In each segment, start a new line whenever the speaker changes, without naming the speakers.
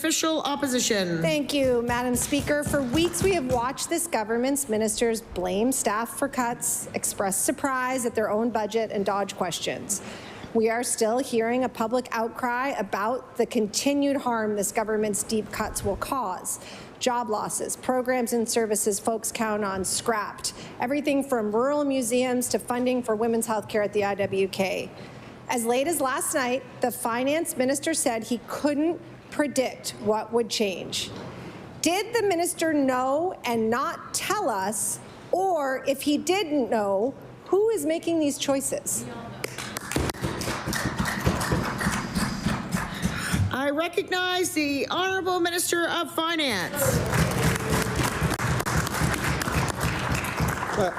Official opposition.
Thank you, Madam Speaker. For weeks, we have watched this government's ministers blame staff for cuts, express surprise at their own budget, and dodge questions. We are still hearing a public outcry about the continued harm this government's deep cuts will cause. Job losses, programs and services folks count on scrapped, everything from rural museums to funding for women's health care at the IWK. As late as last night, the finance minister said he couldn't predict what would change. Did the minister know and not tell us, or if he didn't know, who is making these choices?
I recognize the Honourable Minister of Finance.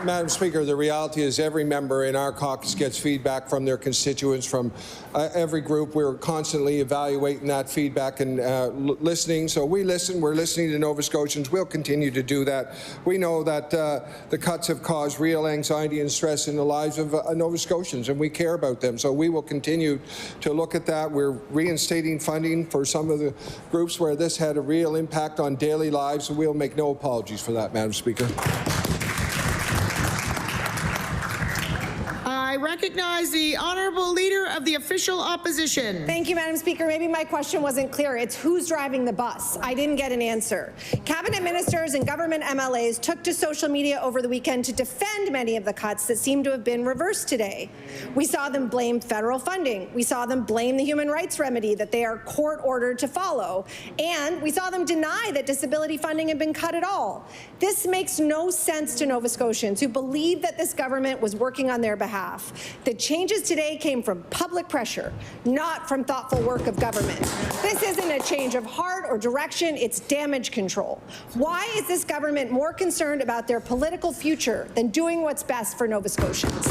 Madam Speaker, the reality is every member in our caucus gets feedback from their constituents from every group. We're constantly evaluating that feedback and listening. So we listen. We're listening to Nova Scotians. We'll continue to do that. We know that the cuts have caused real anxiety and stress in the lives of Nova Scotians, and we care about them. So we will continue to look at that. We're reinstating funding for some of the groups where this had a real impact on daily lives, and we'll make no apologies for that, Madam Speaker.
I recognize the Honourable Leader of the Official Opposition.
Thank you, Madam Speaker. Maybe my question wasn't clear. It's who's driving the bus. I didn't get an answer. Cabinet ministers and government MLAs took to social media over the weekend to defend many of the cuts that seem to have been reversed today. We saw them blame federal funding. We saw them blame the human rights remedy that they are court-ordered to follow. And we saw them deny that disability funding had been cut at all. This makes no sense to Nova Scotians who believe that this government was working on their behalf. The changes today came from public pressure, not from thoughtful work of government. This isn't a change of heart or direction, it's damage control. Why is this government more concerned about their political future than doing what's best for Nova Scotians?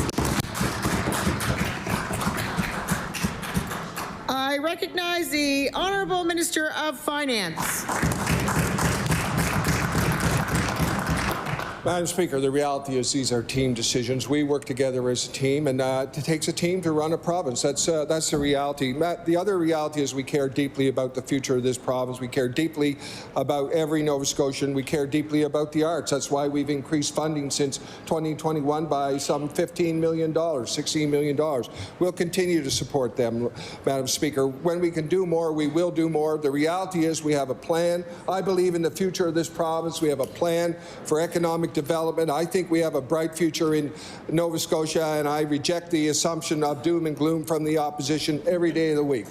I recognize the Honourable Minister of Finance.
Madam Speaker, the reality is these are team decisions. We work together as a team, and it takes a team to run a province. That's the reality. The other reality is we care deeply about the future of this province. We care deeply about every Nova Scotian. We care deeply about the arts. That's why we've increased funding since 2021 by some $15 million, $16 million. We'll continue to support them, Madam Speaker. When we can do more, we will do more. The reality is we have a plan. I believe in the future of this province. We have a plan for economic development. I think we have a bright future in Nova Scotia, and I reject the assumption of doom and gloom from the opposition every day of the week.